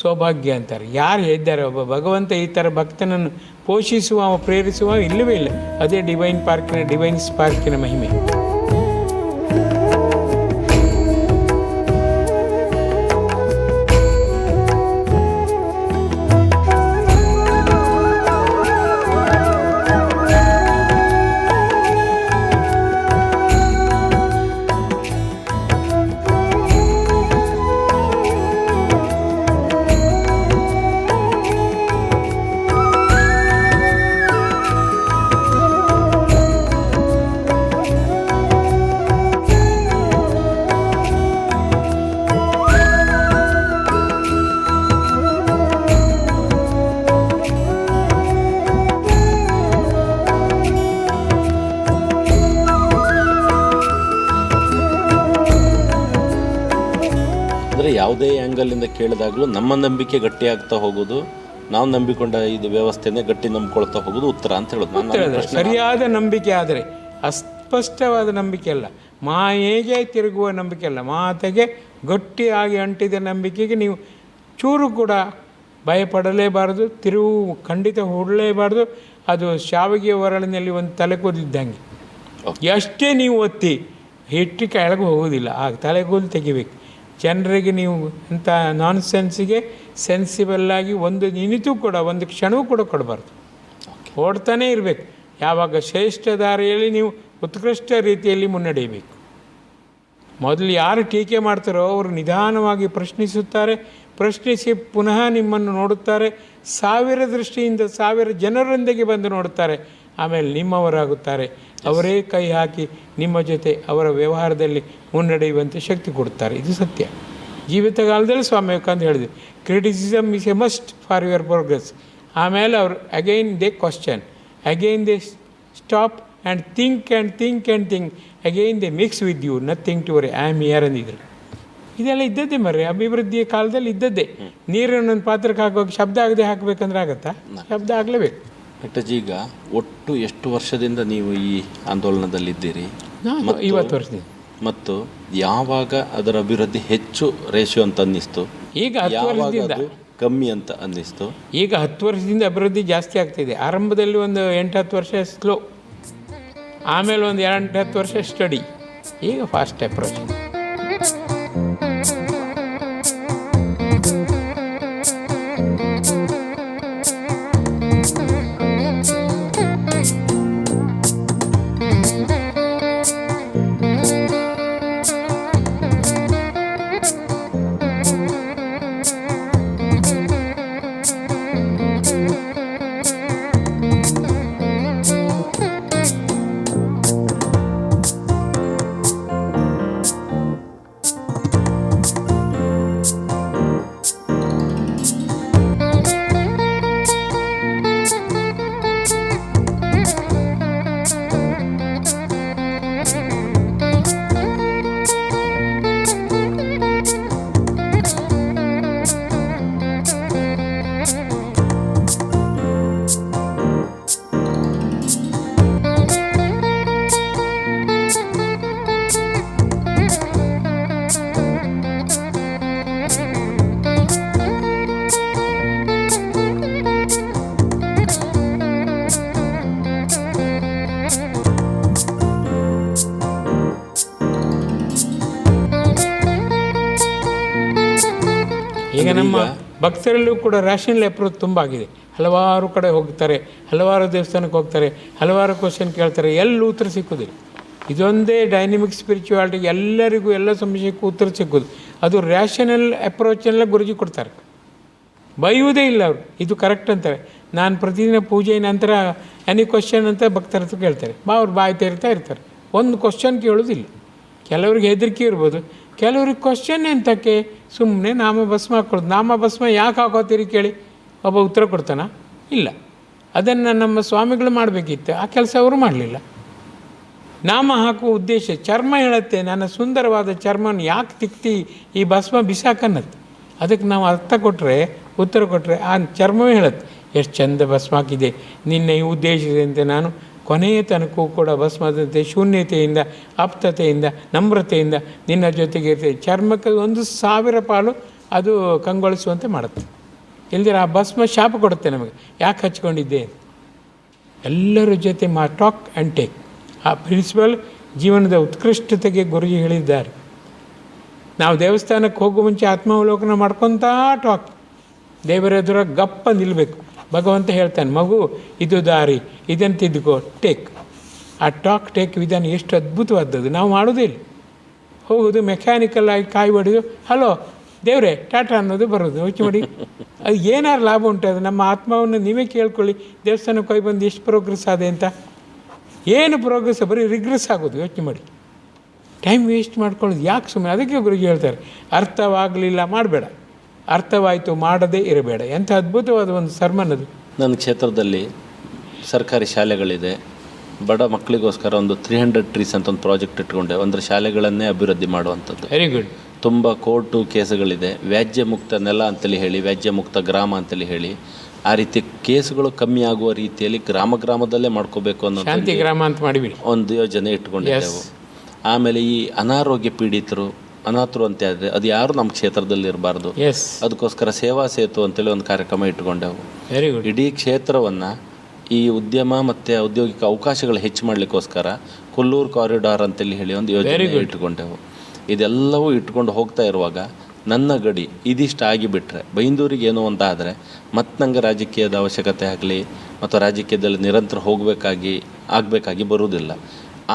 S4: ಸೌಭಾಗ್ಯ ಅಂತಾರೆ. ಯಾರು ಹೇಳಿದ್ದಾರೆ? ಒಬ್ಬ ಭಗವಂತ ಈ ಥರ ಭಕ್ತನನ್ನು ಪೋಷಿಸುವ, ಪ್ರೇರಿಸುವ ಇಲ್ಲವೇ ಇಲ್ಲ. ಅದೇ ಡಿವೈನ್ ಸ್ಪಾರ್ಕಿನ ಮಹಿಮೆ.
S3: ಯಾವುದೇ ಆ್ಯಂಗಲಿಂದ ಕೇಳಿದಾಗಲೂ ನಮ್ಮ ನಂಬಿಕೆ ಗಟ್ಟಿಯಾಗ್ತಾ ಹೋಗೋದು, ನಾವು ನಂಬಿಕೊಂಡ ಇದು ವ್ಯವಸ್ಥೆನೇ ಗಟ್ಟಿ ನಂಬಿಕೊಳ್ತಾ ಹೋಗೋದು ಉತ್ತರ ಅಂತ ಹೇಳೋದು.
S4: ಸರಿಯಾದ ನಂಬಿಕೆ ಆದರೆ, ಅಸ್ಪಷ್ಟವಾದ ನಂಬಿಕೆ ಅಲ್ಲ, ಮಾಯೆಗೆ ತಿರುಗುವ ನಂಬಿಕೆ ಅಲ್ಲ, ಮಾತೆಗೆ ಗಟ್ಟಿಯಾಗಿ ಅಂಟಿದ ನಂಬಿಕೆಗೆ ನೀವು ಚೂರು ಕೂಡ ಭಯಪಡಲೇಬಾರದು, ತಿರುವು ಖಂಡಿತ ಹೊಡಲೇಬಾರ್ದು. ಅದು ಶಾವಿಗೆ ಒರಳಿನಲ್ಲಿ ಒಂದು ತಲೆಗೂದಲಿದ್ದಂಗೆ. ಎಷ್ಟೇ ನೀವು ಒತ್ತಿ ಹಿಟ್ಟು ಕೆಳಗೆ ಹೋಗೋದಿಲ್ಲ, ಆ ತಲೆಗೂದಲು ತೆಗಿಬೇಕು. ಜನರಿಗೆ ನೀವು ಇಂಥ ನಾನ್ಸೆನ್ಸಿಗೆ ಸೆನ್ಸಿಬಲ್ಲಾಗಿ ಒಂದು ನಿಮಿಷವೂ ಕೂಡ, ಒಂದು ಕ್ಷಣವೂ ಕೂಡ ಕೊಡಬಾರ್ದು. ಓಡ್ತಾನೇ ಇರಬೇಕು. ಯಾವಾಗ ಶ್ರೇಷ್ಠ ದಾರಿಯಲ್ಲಿ ನೀವು ಉತ್ಕೃಷ್ಟ ರೀತಿಯಲ್ಲಿ ಮುನ್ನಡೆಯಬೇಕು. ಮೊದಲು ಯಾರು ಟೀಕೆ ಮಾಡ್ತಾರೋ ಅವರು ನಿಧಾನವಾಗಿ ಪ್ರಶ್ನಿಸುತ್ತಾರೆ, ಪ್ರಶ್ನಿಸಿ ಪುನಃ ನಿಮ್ಮನ್ನು ನೋಡುತ್ತಾರೆ. 1000 ದೃಷ್ಟಿಯಿಂದ 1000 ಜನರೊಂದಿಗೆ ಬಂದು ನೋಡುತ್ತಾರೆ. ಆಮೇಲೆ ನಿಮ್ಮವರಾಗುತ್ತಾರೆ. ಅವರೇ ಕೈ ಹಾಕಿ ನಿಮ್ಮ ಜೊತೆ ಅವರ ವ್ಯವಹಾರದಲ್ಲಿ ಮುನ್ನಡೆಯುವಂತೆ ಶಕ್ತಿ ಕೊಡುತ್ತಾರೆ. ಇದು ಸತ್ಯ. ಜೀವಿತಕಾಲದಲ್ಲಿ ಸ್ವಾಮಿ ವಿವೇಕಾನಂದ ಹೇಳಿದೆ, criticism is a must for your progress. ಆಮೇಲೆ ಅವರು again they question, again they stop and think and think and think, again they mix with you, nothing to worry, I am here ಅಂದಿದ್ರು. ಇದೆಲ್ಲ ಇದ್ದದ್ದೇ ಮರ್ರಿ, ಅಭಿವೃದ್ಧಿಯ ಕಾಲದಲ್ಲಿ ಇದ್ದದ್ದೇ. ನೀರನ್ನು ಒಂದು ಪಾತ್ರಕ್ಕೆ ಹಾಕುವಾಗ ಶಬ್ದ ಆಗದೆ ಹಾಕಬೇಕಂದ್ರೆ ಆಗತ್ತಾ? ಶಬ್ದ ಆಗಲೇಬೇಕು.
S3: ವೆಂಕಟಜಿ, ಈಗ ಒಟ್ಟು ಎಷ್ಟು ವರ್ಷದಿಂದ ನೀವು ಈ ಆಂದೋಲನದಲ್ಲಿದ್ದೀರಿ?
S4: 20 ವರ್ಷದಿಂದ.
S3: ಮತ್ತು ಯಾವಾಗ ಅದರ ಅಭಿವೃದ್ಧಿ ಹೆಚ್ಚು ರೇಷಿಯೋ ಅಂತ ಅನ್ನಿಸ್ತು?
S4: ಈಗ 10 ವರ್ಷದಿಂದ
S3: ಕಮ್ಮಿ ಅಂತ ಅನ್ನಿಸ್ತು?
S4: ಈಗ 10 ವರ್ಷದಿಂದ ಅಭಿವೃದ್ಧಿ ಜಾಸ್ತಿ ಆಗ್ತಿದೆ. ಆರಂಭದಲ್ಲಿ ಒಂದು 8-10 ವರ್ಷ ಸ್ಲೋ, ಆಮೇಲೆ ಒಂದು 8-10 ವರ್ಷ ಸ್ಟಡಿ, ಈಗ ಫಾಸ್ಟ್ ಅಪ್ರೋಚ್. ಈಗ ನಮ್ಮ ಭಕ್ತರಲ್ಲೂ ಕೂಡ ರ್ಯಾಷನಲ್ ಅಪ್ರೋಚ್ ತುಂಬ ಆಗಿದೆ. ಹಲವಾರು ಕಡೆ ಹೋಗ್ತಾರೆ, ಹಲವಾರು ದೇವಸ್ಥಾನಕ್ಕೆ ಹೋಗ್ತಾರೆ, ಹಲವಾರು ಕ್ವಶನ್ ಕೇಳ್ತಾರೆ, ಎಲ್ಲೂ ಉತ್ತರ ಸಿಕ್ಕುದಿಲ್ಲ. ಇದೊಂದೇ ಡೈನಮಿಕ್ ಸ್ಪಿರಿಚುವಾಲಿಟಿ, ಎಲ್ಲರಿಗೂ ಎಲ್ಲ ಸಮಸ್ಯೆಗೂ ಉತ್ತರ ಸಿಕ್ಕೋದು. ಅದು ರ್ಯಾಷನಲ್ ಅಪ್ರೋಚನ್ನೆಲ್ಲ ಗುರುಜಿ ಕೊಡ್ತಾರೆ, ಬೈಯುವುದೇ ಇಲ್ಲ ಅವರು. ಇದು ಕರೆಕ್ಟ್ ಅಂತಾರೆ. ನಾನು ಪ್ರತಿದಿನ ಪೂಜೆ ನಂತರ ಎನಿ ಕ್ವಶನ್ ಅಂತ ಭಕ್ತರ ಹತ್ರ ಕೇಳ್ತಾರೆ, ಅವ್ರು ಬಾಯಿ ತೆರಿತಾ ಇರ್ತಾರೆ, ಒಂದು ಕ್ವಶನ್ ಕೇಳೋದಿಲ್ಲ. ಕೆಲವ್ರಿಗೆ ಹೆದರಿಕೆ ಇರ್ಬೋದು, ಕೆಲವ್ರಿಗೆ ಕ್ವಶನ್ ಎಂತಕ್ಕೆ, ಸುಮ್ಮನೆ ನಾಮ ಭಸ್ಮ ಹಾಕ್ಕೊಳ್ಳೋದು. ನಾಮ ಭಸ್ಮ ಯಾಕೆ ಹಾಕೋತೀರಿ ಕೇಳಿ, ಒಬ್ಬ ಉತ್ತರ ಕೊಡ್ತಾನ? ಇಲ್ಲ. ಅದನ್ನು ನಮ್ಮ ಸ್ವಾಮಿಗಳು ಮಾಡಬೇಕಿತ್ತು, ಆ ಕೆಲಸ ಅವರು ಮಾಡಲಿಲ್ಲ. ನಾಮ ಹಾಕುವ ಉದ್ದೇಶ ಚರ್ಮ ಹೇಳುತ್ತೆ, ನನ್ನ ಸುಂದರವಾದ ಚರ್ಮವನ್ನು ಯಾಕೆ ತಿಕ್ತಿ ಈ ಭಸ್ಮ ಬಿಸಾಕನ್ನತ್ತೆ. ಅದಕ್ಕೆ ನಾವು ಅರ್ಥ ಕೊಟ್ಟರೆ, ಉತ್ತರ ಕೊಟ್ಟರೆ ಆ ಚರ್ಮವೇ ಹೇಳುತ್ತೆ, ಎಷ್ಟು ಚಂದ ಭಸ್ಮ ಹಾಕಿದೆ, ನಿನ್ನೆ ಈ ಉದ್ದೇಶದಂತೆ ನಾನು ಕೊನೆಯ ತನಕೂ ಕೂಡ ಭಸ್ಮದಂತೆ ಶೂನ್ಯತೆಯಿಂದ, ಆಪ್ತತೆಯಿಂದ, ನಮ್ರತೆಯಿಂದ ನಿನ್ನ ಜೊತೆಗೆ ಇರ್ತದೆ. ಚರ್ಮಕ್ಕೆ 1,000 ಪಾಲು ಅದು ಕಂಗೊಳಿಸುವಂತೆ ಮಾಡುತ್ತೆ. ಇಲ್ದಿರ ಆ ಭಸ್ಮ ಶಾಪ ಕೊಡುತ್ತೆ ನಮಗೆ, ಯಾಕೆ ಹಚ್ಕೊಂಡಿದ್ದೆ. ಎಲ್ಲರ ಜೊತೆ ಟಾಕ್ ಆ್ಯಂಡ್ ಟೇಕ್, ಆ ಪ್ರಿನ್ಸಿಪಲ್ ಜೀವನದ ಉತ್ಕೃಷ್ಟತೆಗೆ ಗುರುಜಿ ಹೇಳಿದ್ದಾರೆ. ನಾವು ದೇವಸ್ಥಾನಕ್ಕೆ ಹೋಗೋ ಮುಂಚೆ ಆತ್ಮಾವಲೋಕನ ಮಾಡ್ಕೊತಾ ಟಾಕ್, ದೇವರ ಎದುರ ಗಪ್ಪ ನಿಲ್ಲಬೇಕು. ಭಗವಂತ ಹೇಳ್ತಾನೆ, ಮಗು ಇದು ದಾರಿ, ಇದನ್ನು ತಿದ್ದುಕೋ, ಟೇಕ್. ಆ ಟಾಕ್ ಟೇಕ್ ವಿಧಾನ ಎಷ್ಟು ಅದ್ಭುತವಾದದ್ದು, ನಾವು ಮಾಡೋದೇ ಇಲ್ಲ. ಹೋಗೋದು ಮೆಕ್ಯಾನಿಕಲ್ ಆಗಿ ಕಾಯಿ ಹೊಡೆದು ಹಲೋ ದೇವರೇ ಟಾಟಾ ಅನ್ನೋದು ಬರೋದು, ಯೋಚನೆ ಮಾಡಿ ಅದು ಏನಾರು ಲಾಭ ಉಂಟು? ಅದು ನಮ್ಮ ಆತ್ಮವನ್ನು ನೀವೇ ಕೇಳ್ಕೊಳ್ಳಿ. ದೇವಸ್ಥಾನಕ್ಕೆ ಹೋಗಿ ಬಂದು ಎಷ್ಟು ಪ್ರೋಗ್ರೆಸ್ ಆದೆ ಅಂತ. ಏನು ಪ್ರೋಗ್ರೆಸ್, ಬರೀ ರಿಗ್ರೆಸ್ ಆಗೋದು. ಯೋಚನೆ ಮಾಡಿ, ಟೈಮ್ ವೇಸ್ಟ್ ಮಾಡ್ಕೊಳ್ಳೋದು ಯಾಕೆ ಸುಮ್ಮನೆ. ಅದಕ್ಕೆ ಗುರುಜಿ ಹೇಳ್ತಾರೆ, ಅರ್ಥವಾಗಲಿಲ್ಲ ಮಾಡಬೇಡ, ಅರ್ಥವಾಯಿತು ಮಾಡದೇ ಇರಬೇಡ. ಎಂಥ ಅದ್ಭುತವಾದ ಒಂದು ಸರ್ಮನ್ ಅದು.
S3: ನನ್ನ ಕ್ಷೇತ್ರದಲ್ಲಿ ಸರ್ಕಾರಿ ಶಾಲೆಗಳಿದೆ, ಬಡ ಮಕ್ಕಳಿಗೋಸ್ಕರ ಒಂದು 300 ಟ್ರೀಸ್ ಅಂತ ಒಂದು ಪ್ರಾಜೆಕ್ಟ್ ಇಟ್ಕೊಂಡೆ. ಅಂದರೆ ಶಾಲೆಗಳನ್ನೇ ಅಭಿವೃದ್ಧಿ ಮಾಡುವಂಥದ್ದು.
S4: Very good.
S3: ತುಂಬ ಕೋರ್ಟು ಕೇಸುಗಳಿದೆ. ವ್ಯಾಜ್ಯ ಮುಕ್ತ ನೆಲ ಅಂತೇಳಿ ಹೇಳಿ, ವ್ಯಾಜ್ಯ ಮುಕ್ತ ಗ್ರಾಮ ಅಂತೇಳಿ ಹೇಳಿ, ಆ ರೀತಿ ಕೇಸುಗಳು ಕಮ್ಮಿ ಆಗುವ ರೀತಿಯಲ್ಲಿ ಗ್ರಾಮದಲ್ಲೇ ಮಾಡ್ಕೋಬೇಕು ಅನ್ನೋ
S4: ಶಾಂತಿ ಗ್ರಾಮ ಅಂತ ಮಾಡಿಬಿಡಿ
S3: ಒಂದು ಯೋಜನೆ ಇಟ್ಕೊಂಡಿದ್ದೆವು. ಆಮೇಲೆ ಈ ಅನಾರೋಗ್ಯ ಪೀಡಿತರು, ಅನಾಥರು ಅಂತ ಹೇಳಿದ್ರೆ ಅದು ಯಾರು ನಮ್ಮ ಕ್ಷೇತ್ರದಲ್ಲಿ ಇರಬಾರ್ದು. ಅದಕ್ಕೋಸ್ಕರ ಸೇವಾ ಸೇತು ಅಂತೇಳಿ ಒಂದು ಕಾರ್ಯಕ್ರಮ ಇಟ್ಕೊಂಡೆವು.
S4: Very good.
S3: ಇಡೀ ಕ್ಷೇತ್ರವನ್ನು ಈ ಉದ್ಯಮ ಮತ್ತು ಔದ್ಯೋಗಿಕ ಅವಕಾಶಗಳು ಹೆಚ್ಚು ಮಾಡಲಿಕ್ಕೋಸ್ಕರ ಕೊಲ್ಲೂರು ಕಾರಿಡಾರ್ ಅಂತೇಳಿ ಹೇಳಿ ಒಂದು ಯೋಜನೆ ಇಟ್ಕೊಂಡೆವು. ಇದೆಲ್ಲವೂ ಇಟ್ಕೊಂಡು ಹೋಗ್ತಾ ಇರುವಾಗ ನನ್ನ ಗಡಿ ಇದಿಷ್ಟು ಆಗಿಬಿಟ್ರೆ, ಬೈಂದೂರಿಗೆ ಏನೋ ಅಂತ ಆದರೆ ಮತ್ತು ನಂಗೆ ರಾಜಕೀಯದ ಅವಶ್ಯಕತೆ ಆಗಲಿ ಮತ್ತು ರಾಜಕೀಯದಲ್ಲಿ ನಿರಂತರ ಆಗಬೇಕಾಗಿ ಬರುವುದಿಲ್ಲ.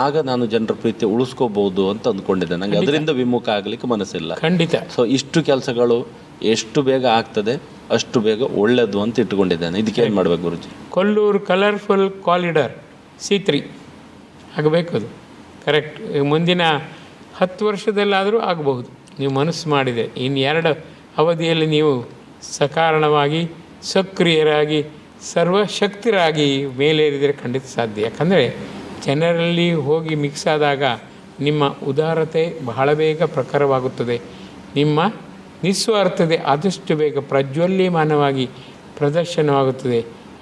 S3: ಆಗ ನಾನು ಜನರ ಪ್ರೀತಿ ಉಳಿಸ್ಕೋಬಹುದು ಅಂತ ಅಂದ್ಕೊಂಡಿದ್ದೆ. ನನಗೆ ಅದರಿಂದ ವಿಮುಖ ಆಗಲಿಕ್ಕೆ ಮನಸ್ಸಿಲ್ಲ.
S4: ಖಂಡಿತ.
S3: ಸೊ ಇಷ್ಟು ಕೆಲಸಗಳು ಎಷ್ಟು ಬೇಗ ಆಗ್ತದೆ ಅಷ್ಟು ಬೇಗ ಒಳ್ಳೆಯದು ಅಂತ ಇಟ್ಕೊಂಡಿದ್ದೇನೆ. ಇದಕ್ಕೆ ಏನು ಮಾಡಬೇಕು ಗುರುಜಿ?
S4: ಕೊಲ್ಲೂರು ಕಲರ್ಫುಲ್ ಕಾರಿಡಾರ್ C3 ಆಗಬೇಕು. ಅದು ಕರೆಕ್ಟ್. ಮುಂದಿನ 10 ವರ್ಷದಲ್ಲಾದರೂ ಆಗಬಹುದು, ನೀವು ಮನಸ್ಸು ಮಾಡಿದೆ. ಇನ್ನು 2 ಅವಧಿಯಲ್ಲಿ ನೀವು ಸಕಾರಣವಾಗಿ ಸಕ್ರಿಯರಾಗಿ ಸರ್ವಶಕ್ತರಾಗಿ ಮೇಲೇರಿದರೆ ಖಂಡಿತ ಸಾಧ್ಯ. ಯಾಕಂದರೆ ಜನರಲ್ಲಿ ಹೋಗಿ ಮಿಕ್ಸ್ ಆದಾಗ ನಿಮ್ಮ ಉದಾರತೆ ಬಹಳ ಬೇಗ ಪ್ರಖರವಾಗುತ್ತದೆ. ನಿಮ್ಮ ನಿಸ್ವಾರ್ಥತೆ ಆದಷ್ಟು ಬೇಗ ಪ್ರಜ್ವಲ್ಯಮಾನವಾಗಿ ಪ್ರದರ್ಶನವಾಗುತ್ತದೆ.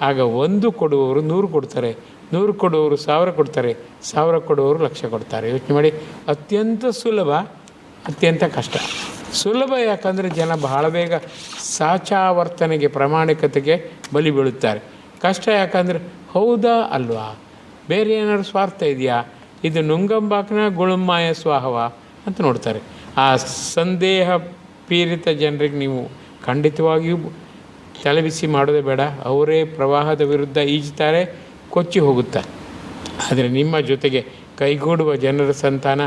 S4: ಆಗ 1 ಕೊಡುವವರು 100 ಕೊಡ್ತಾರೆ, 100 ಕೊಡುವವರು 1000 ಕೊಡ್ತಾರೆ, 1000 ಕೊಡುವವರು 1,00,000 ಕೊಡ್ತಾರೆ. ಯೋಚನೆ ಮಾಡಿ, ಅತ್ಯಂತ ಸುಲಭ, ಅತ್ಯಂತ ಕಷ್ಟ. ಸುಲಭ ಯಾಕಂದರೆ ಜನ ಬಹಳ ಬೇಗ ಸಾಚಾವರ್ತನೆಗೆ, ಪ್ರಾಮಾಣಿಕತೆಗೆ ಬಲಿ ಬೀಳುತ್ತಾರೆ. ಕಷ್ಟ ಯಾಕಂದರೆ ಹೌದಾ ಅಲ್ವಾ, ಬೇರೆ ಏನಾದ್ರು ಸ್ವಾರ್ಥ ಇದೆಯಾ, ಇದು ನುಂಗಂಬಾಕನ ಗುಳುಮಾಯ ಸ್ವಾಹವ ಅಂತ ನೋಡ್ತಾರೆ. ಆ ಸಂದೇಹ ಪೀಡಿತ ಜನರಿಗೆ ನೀವು ಖಂಡಿತವಾಗಿಯೂ ತಲೆಬಿಸಿ ಮಾಡೋದೇ ಬೇಡ. ಅವರೇ ಪ್ರವಾಹದ ವಿರುದ್ಧ ಈಜುತ್ತಾರೆ, ಕೊಚ್ಚಿ ಹೋಗುತ್ತಾರೆ. ಆದರೆ ನಿಮ್ಮ ಜೊತೆಗೆ ಕೈಗೂಡುವ ಜನರ ಸಂತಾನ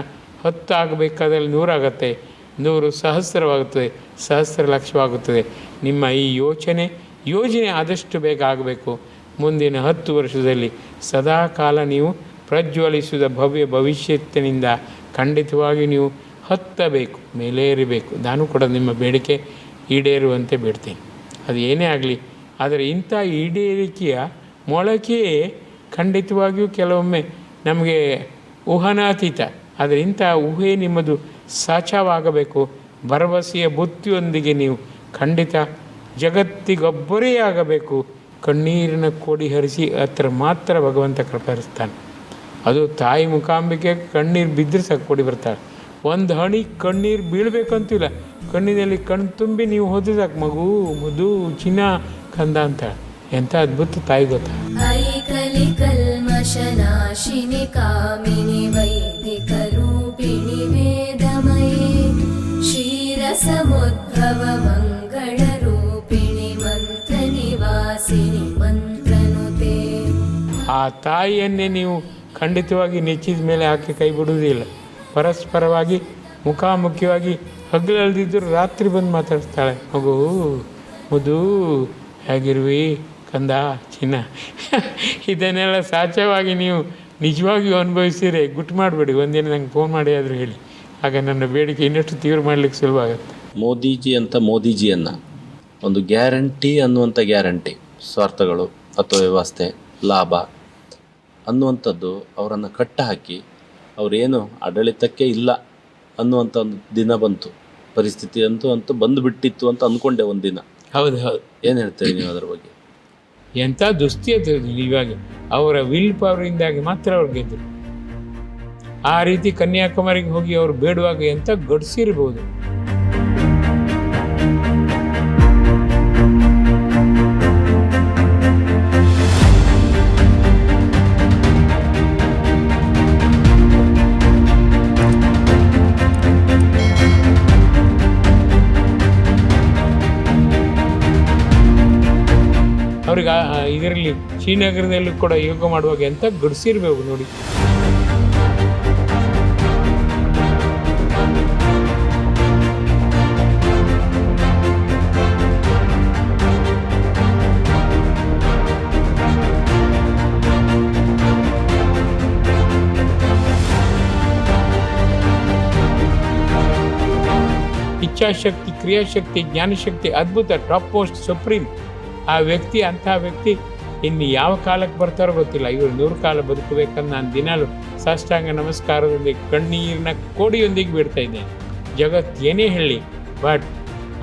S4: 10 ಆಗಬೇಕಾದಲ್ಲಿ 100 ಆಗುತ್ತೆ, 100 ಸಹಸ್ರವಾಗುತ್ತದೆ, ಸಹಸ್ರ ಲಕ್ಷವಾಗುತ್ತದೆ. ನಿಮ್ಮ ಈ ಯೋಜನೆ ಆದಷ್ಟು ಬೇಗ ಆಗಬೇಕು. ಮುಂದಿನ 10 ವರ್ಷದಲ್ಲಿ ಸದಾಕಾಲ ನೀವು ಪ್ರಜ್ವಲಿಸಿದ ಭವ್ಯ ಭವಿಷ್ಯತ್ತಿನಿಂದ ಖಂಡಿತವಾಗಿ ನೀವು ಹತ್ತಬೇಕು, ಮೇಲೇರಬೇಕು. ನಾನು ಕೂಡ ನಿಮ್ಮ ಬೇಡಿಕೆ ಈಡೇರುವಂತೆ ಬೇಡ್ತೇನೆ. ಅದು ಏನೇ ಆಗಲಿ, ಆದರೆ ಇಂಥ ಈಡೇರಿಕೆಯ ಮೊಳಕೆಯೇ ಖಂಡಿತವಾಗಿಯೂ ಕೆಲವೊಮ್ಮೆ ನಮಗೆ ಊಹನಾತೀತ. ಆದರೆ ಇಂಥ ಊಹೆ ನಿಮ್ಮದು ಸಾಚಾವಾಗಬೇಕು. ಭರವಸೆಯ ಬುತ್ತಿಯೊಂದಿಗೆ ನೀವು ಖಂಡಿತ ಜಗತ್ತಿಗೊಬ್ಬರೇ ಆಗಬೇಕು. ಕಣ್ಣೀರಿನ ಕೋಡಿ ಹರಿಸಿ ಹತ್ರ ಮಾತ್ರ ಭಗವಂತ ಕೃಪರಿಸ್ತಾನೆ. ಅದು ತಾಯಿ ಮೂಕಾಂಬಿಕೆ ಕಣ್ಣೀರು ಬಿದ್ದರೆ ಸಾಕು ಕೊಡಿ ಬರ್ತಾಳೆ. 1 ಹನಿ ಕಣ್ಣೀರು ಬೀಳಬೇಕಂತಿಲ್ಲ, ಕಣ್ಣಿನಲ್ಲಿ ಕಣ್ಣು ತುಂಬಿ ನೀವು ಹೋದ್ರೆ ಸಾಕು, ಮಗು ಮುದು ಚಿನ್ನ ಕಂದ ಅಂತಾಳೆ. ಎಂಥ ಅದ್ಭುತ ತಾಯಿ ಗೊತ್ತಾ.
S5: ಐಕಲಿ ಕಲ್ಮಶನಾಶಿನಿ ಕಾಮಿನಿ ವೈದಿಕ ರೂಪಿಣಿ ವೇದಮಯೇ ಕ್ಷೀರಸಮುದ್ಭವ ಮಂಗಳ ರೂಪಿಣಿ ಮಂತ್ರ ನಿವಾಸಿನಿ ಮಂತ್ರನುತೆ.
S4: ಆ ತಾಯಿಯನ್ನೇ ನೀವು ಖಂಡಿತವಾಗಿ ನೆಚ್ಚಿದ ಮೇಲೆ ಆಕೆ ಕೈ ಬಿಡುವುದಿಲ್ಲ. ಪರಸ್ಪರವಾಗಿ ಮುಖಾಮುಖಿಯಾಗಿ ಹಗಲಲ್ದಿದ್ದರೂ ರಾತ್ರಿ ಬಂದು ಮಾತಾಡ್ತಾಳೆ. ಮಗು ಮುದು ಹೇಗಿರುವಿ ಕಂದ ಚಿನ್ನ. ಇದನ್ನೆಲ್ಲ ಸಾಚವಾಗಿ ನೀವು ನಿಜವಾಗಿಯೂ ಅನುಭವಿಸಿದರೆ ಗುಟ್ಟು ಮಾಡಬೇಡಿ. ಒಂದಿನ ನಂಗೆ ಫೋನ್ ಮಾಡಿ ಆದರೂ ಹೇಳಿ, ಆಗ ನನ್ನ ಬೇಡಿಕೆ ಇನ್ನಷ್ಟು ತೀವ್ರ ಮಾಡಲಿಕ್ಕೆ ಸುಲಭ ಆಗುತ್ತೆ.
S3: ಮೋದಿಜಿ ಅಂತ ಮೋದಿಜಿಯನ್ನು ಒಂದು ಗ್ಯಾರಂಟಿ ಅನ್ನುವಂಥ ಗ್ಯಾರಂಟಿ, ಸ್ವಾರ್ಥಗಳು ಅಥವಾ ವ್ಯವಸ್ಥೆ, ಲಾಭ ಅನ್ನುವಂಥದ್ದು ಅವರನ್ನು ಕಟ್ಟಹಾಕಿ ಅವರೇನು ಆಡಳಿತಕ್ಕೆ ಇಲ್ಲ ಅನ್ನುವಂಥ ಒಂದು ದಿನ ಬಂತು. ಪರಿಸ್ಥಿತಿ ಅಂತೂ ಬಂದುಬಿಟ್ಟಿತ್ತು ಅಂತ ಅಂದ್ಕೊಂಡೆ ಒಂದಿನ.
S4: ಹೌದು.
S3: ಏನು ಹೇಳ್ತೀರಿ ನೀವು ಅದರ ಬಗ್ಗೆ?
S4: ಎಂಥ ದುಸ್ಥಿತಿ ಇವಾಗ ಅವರ ವಿಲ್ ಪವರಿಂದಾಗಿ ಮಾತ್ರ ಅವ್ರು ಗೆದ್ದರು. ಆ ರೀತಿ ಕನ್ಯಾಕುಮಾರಿಗೆ ಹೋಗಿ ಅವರು ಬೇಡುವಾಗ ಎಂಥ ಗಡ್ಸಿರ್ಬೋದು. ಅವ್ರಿಗೆ ಇದರಲ್ಲಿ ಶ್ರೀನಗರದಲ್ಲೂ ಕೂಡ ಯೋಗ ಮಾಡುವಾಗ ಎಂಥ ಗಡ್ಸಿರ್ಬೇಕು ನೋಡಿ. ಇಚ್ಛಾಶಕ್ತಿ, ಕ್ರಿಯಾಶಕ್ತಿ, ಜ್ಞಾನಶಕ್ತಿ, ಅದ್ಭುತ, ಟಾಪ್ ಮೋಸ್ಟ್, ಸುಪ್ರೀಂ ಆ ವ್ಯಕ್ತಿ. ಅಂಥ ವ್ಯಕ್ತಿ ಇನ್ನು ಯಾವ ಕಾಲಕ್ಕೆ ಬರ್ತಾರೋ ಗೊತ್ತಿಲ್ಲ. ಇವರು 100 ಕಾಲ ಬದುಕಬೇಕಂತ ನಾನು ದಿನಾಲು ಸಾಷ್ಟಾಂಗ ನಮಸ್ಕಾರದೊಂದಿಗೆ ಕಣ್ಣೀರಿನ ಕೋಡಿಯೊಂದಿಗೆ ಬಿಡ್ತಾ ಇದ್ದೇನೆ. ಜಗತ್ತು ಏನೇ ಹೇಳಿ, ಬಟ್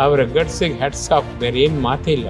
S4: ಅವರ ಗಟ್ಸಿಗೆ ಹ್ಯಾಟ್ಸ್ ಆಫ್, ಬೇರೆ ಏನು ಮಾತೇ ಇಲ್ಲ.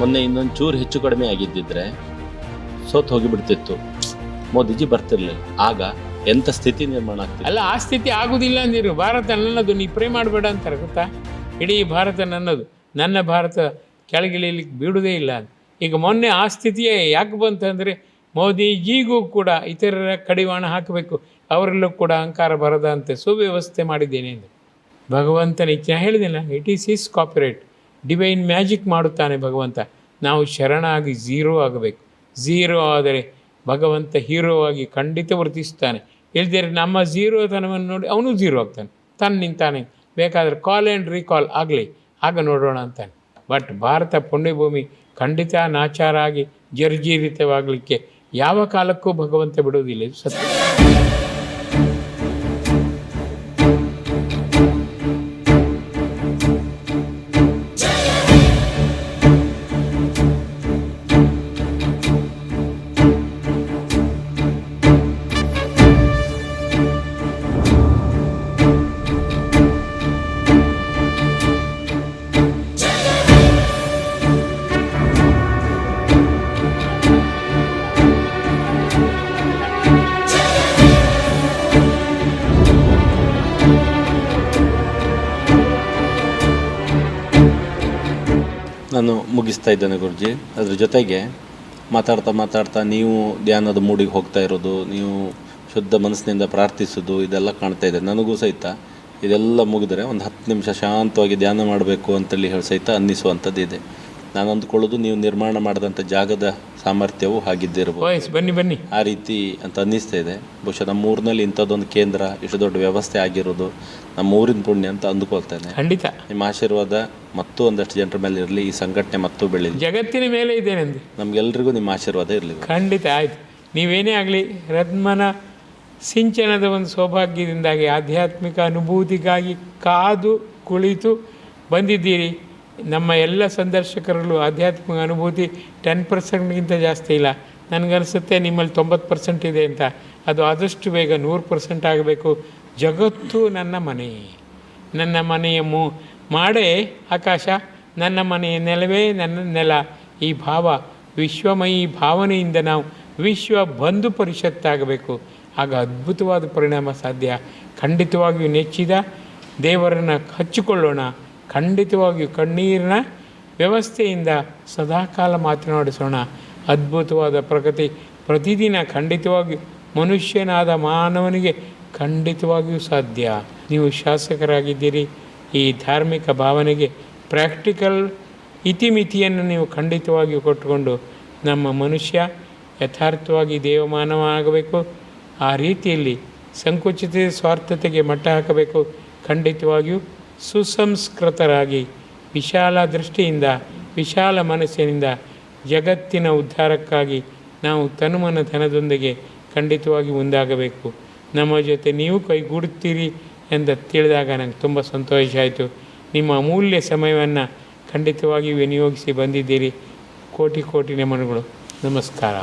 S3: ಮೊನ್ನೆ ಇನ್ನೊಂದು ಚೂರು ಹೆಚ್ಚು ಕಡಿಮೆ ಆಗಿದ್ದಿದ್ರೆ ಸೋತ್ ಹೋಗಿಬಿಡ್ತಿತ್ತು, ಮೋದಿಜಿ ಬರ್ತಿರ್ಲಿಲ್ಲ. ಆಗ ಎಂಥ ಸ್ಥಿತಿ ನಿರ್ಮಾಣ ಆಗ್ತಿಲ್ಲ.
S4: ಅಲ್ಲ, ಆ ಸ್ಥಿತಿ ಆಗುದಿಲ್ಲ ಅಂದಿರು. ಭಾರತ ನನ್ನದು, ನೀ ಪ್ರೇ ಮಾಡಬೇಡ ಅಂತಾರೆ ಗೊತ್ತಾ. ಇಡೀ ಭಾರತ ನನ್ನದು, ನನ್ನ ಭಾರತ ಕೆಳಗಿಳಿಯಲಿಕ್ಕೆ ಬಿಡುವುದೇ ಇಲ್ಲ. ಈಗ ಮೊನ್ನೆ ಆ ಸ್ಥಿತಿಯೇ ಯಾಕೆ ಬಂತಂದರೆ ಮೋದಿಜಿಗೂ ಕೂಡ ಇತರರ ಕಡಿವಾಣ ಹಾಕಬೇಕು, ಅವರಲ್ಲೂ ಕೂಡ ಅಹಂಕಾರ ಬರದಂತೆ ಸುವ್ಯವಸ್ಥೆ ಮಾಡಿದ್ದೇನೆ ಎಂದು. ಭಗವಂತನ ಇಚ್ಛೆ ಹೇಳಿದಿಲ್ಲ, it is his copyright. Divine magic ಮಾಡುತ್ತಾನೆ ಭಗವಂತ. ನಾವು ಶರಣಾಗಿ ಝೀರೋ ಆಗಬೇಕು. ಝೀರೋ ಆದರೆ ಭಗವಂತ ಹೀರೋ ಆಗಿ ಖಂಡಿತ ವರ್ತಿಸ್ತಾನೆ. ಇಲ್ದಿದ್ರೆ ನಮ್ಮ ಝೀರೋತನವನ್ನು ನೋಡಿ ಅವನು ಝೀರೋ ಆಗ್ತಾನೆ ತನ್ನಿಂತಾನೆ. ಬೇಕಾದರೆ ಕಾಲ್ ಆ್ಯಂಡ್ ರೀಕಾಲ್ ಆಗಲಿ, ಆಗ ನೋಡೋಣ ಅಂತಾನೆ. ಬಟ್ ಭಾರತ ಪುಣ್ಯಭೂಮಿ ಖಂಡಿತ ನಾಚಾರ ಆಗಿ ಜರ್ಜೀರಿತವಾಗಲಿಕ್ಕೆ ಯಾವ ಕಾಲಕ್ಕೂ ಭಗವಂತ ಬಿಡುವುದಿಲ್ಲ. ಇದು ಸತ್ಯ.
S3: ನಾನು ಮುಗಿಸ್ತಾ ಇದ್ದೇನೆ ಗುರುಜಿ. ಅದ್ರ ಜೊತೆಗೆ ಮಾತಾಡ್ತಾ ನೀವು ಧ್ಯಾನದ ಮೂಡಿಗೆ ಹೋಗ್ತಾ ಇರೋದು, ನೀವು ಶುದ್ಧ ಮನಸ್ಸಿನಿಂದ ಪ್ರಾರ್ಥಿಸೋದು, ಇದೆಲ್ಲ ಕಾಣ್ತಾ ಇದೆ. ನನಗೂ ಸಹಿತ ಇದೆಲ್ಲ ಮುಗಿದ್ರೆ ಒಂದು 10 ನಿಮಿಷ ಶಾಂತವಾಗಿ ಧ್ಯಾನ ಮಾಡಬೇಕು ಅಂತೇಳಿ ಹೇಳಿ ಸಹಿತ ಅನ್ನಿಸುವಂಥದ್ದು ಇದೆ. ನಾನು ಅಂದ್ಕೊಳ್ಳೋದು ನೀವು ನಿರ್ಮಾಣ ಮಾಡಿದಂಥ ಜಾಗದ ಸಾಮರ್ಥ್ಯವು ಹಾಗಿದ್ದಿರ್ಬೋದು,
S4: ಬನ್ನಿ
S3: ಆ ರೀತಿ ಅಂತ ಅನ್ನಿಸ್ತಾ ಇದೆ. ಬಹುಶಃ ನಮ್ಮ ಊರಿನಲ್ಲಿ ಇಂಥದ್ದೊಂದು ಕೇಂದ್ರ, ಇಷ್ಟು ದೊಡ್ಡ ವ್ಯವಸ್ಥೆ ಆಗಿರೋದು ನಮ್ಮ ಊರಿನ ಪುಣ್ಯ ಅಂತ ಅಂದ್ಕೊಳ್ತೇನೆ.
S4: ಖಂಡಿತ
S3: ನಿಮ್ಮ ಆಶೀರ್ವಾದ ಮತ್ತೂ ಒಂದಷ್ಟು ಜನರ ಮೇಲೆ ಇರಲಿ, ಈ ಸಂಘಟನೆ ಮತ್ತೂ ಬೆಳೀಲಿ,
S4: ಜಗತ್ತಿನ ಮೇಲೆ ಇದ್ದೇನೆಂದು
S3: ನಮಗೆಲ್ರಿಗೂ ನಿಮ್ಮ ಆಶೀರ್ವಾದ ಇರಲಿ.
S4: ಖಂಡಿತ ಆಯಿತು. ನೀವೇನೇ ಆಗಲಿ ರತ್ಮನ ಸಿಂಚನದ ಒಂದು ಸೌಭಾಗ್ಯದಿಂದಾಗಿ ಆಧ್ಯಾತ್ಮಿಕ ಅನುಭೂತಿಗಾಗಿ ಕಾದು ಕುಳಿತು ಬಂದಿದ್ದೀರಿ. ನಮ್ಮ ಎಲ್ಲ ಸಂದರ್ಶಕರಲ್ಲೂ ಆಧ್ಯಾತ್ಮಿಕ ಅನುಭೂತಿ 10%ಗಿಂತ ಜಾಸ್ತಿ ಇಲ್ಲ. ನನಗನ್ನಿಸುತ್ತೆ ನಿಮ್ಮಲ್ಲಿ 90% ಇದೆ ಅಂತ. ಅದು ಆದಷ್ಟು ಬೇಗ 100% ಆಗಬೇಕು. ಜಗತ್ತು ನನ್ನ ಮನೆ, ನನ್ನ ಮನೆಯ ಮಾಡೇ ಆಕಾಶ, ನನ್ನ ಮನೆಯ ನೆಲವೇ ನನ್ನ ನೆಲ. ಈ ಭಾವ ವಿಶ್ವಮಯಿ ಭಾವನೆಯಿಂದ ನಾವು ವಿಶ್ವ ಬಂಧು ಪರಿಷತ್ತಾಗಬೇಕು. ಆಗ ಅದ್ಭುತವಾದ ಪರಿಣಾಮ ಸಾಧ್ಯ. ಖಂಡಿತವಾಗಿಯೂ ನೆಚ್ಚಿದ ದೇವರನ್ನು ಹಚ್ಚಿಕೊಳ್ಳೋಣ. ಖಂಡಿತವಾಗಿಯೂ ಕಣ್ಣೀರಿನ ವ್ಯವಸ್ಥೆಯಿಂದ ಸದಾಕಾಲ ಮಾತನಾಡಿಸೋಣ. ಅದ್ಭುತವಾದ ಪ್ರಗತಿ ಪ್ರತಿದಿನ ಖಂಡಿತವಾಗಿಯೂ ಮನುಷ್ಯನಾದ ಮಾನವನಿಗೆ ಖಂಡಿತವಾಗಿಯೂ ಸಾಧ್ಯ. ನೀವು ಶಾಸಕರಾಗಿದ್ದೀರಿ. ಈ ಧಾರ್ಮಿಕ ಭಾವನೆಗೆ ಪ್ರಾಕ್ಟಿಕಲ್ ಇತಿಮಿತಿಯನ್ನು ನೀವು ಖಂಡಿತವಾಗಿಯೂ ಕೊಟ್ಟುಕೊಂಡು ನಮ್ಮ ಮನುಷ್ಯ ಯಥಾರ್ಥವಾಗಿ ದೇವಮಾನವ ಆಗಬೇಕು. ಆ ರೀತಿಯಲ್ಲಿ ಸಂಕುಚಿತ ಸ್ವಾರ್ಥತೆಗೆ ಮಟ್ಟ ಹಾಕಬೇಕು. ಖಂಡಿತವಾಗಿಯೂ ಸುಸಂಸ್ಕೃತರಾಗಿ ವಿಶಾಲ ದೃಷ್ಟಿಯಿಂದ ವಿಶಾಲ ಮನಸ್ಸಿನಿಂದ ಜಗತ್ತಿನ ಉದ್ಧಾರಕ್ಕಾಗಿ ನಾವು ತನುಮನ ಧನದೊಂದಿಗೆ ಖಂಡಿತವಾಗಿ ಮುಂದಾಗಬೇಕು. ನಮ್ಮ ಜೊತೆ ನೀವು ಕೈಗೂಡುತ್ತೀರಿ ಎಂದು ತಿಳಿದಾಗ ನನಗೆ ತುಂಬ ಸಂತೋಷ ಆಯಿತು. ನಿಮ್ಮ ಅಮೂಲ್ಯ ಸಮಯವನ್ನು ಖಂಡಿತವಾಗಿ ವಿನಿಯೋಗಿಸಿ ಬಂದಿದ್ದೀರಿ. ಕೋಟಿ ಕೋಟಿ ನಮನಗಳು. ನಮಸ್ಕಾರ.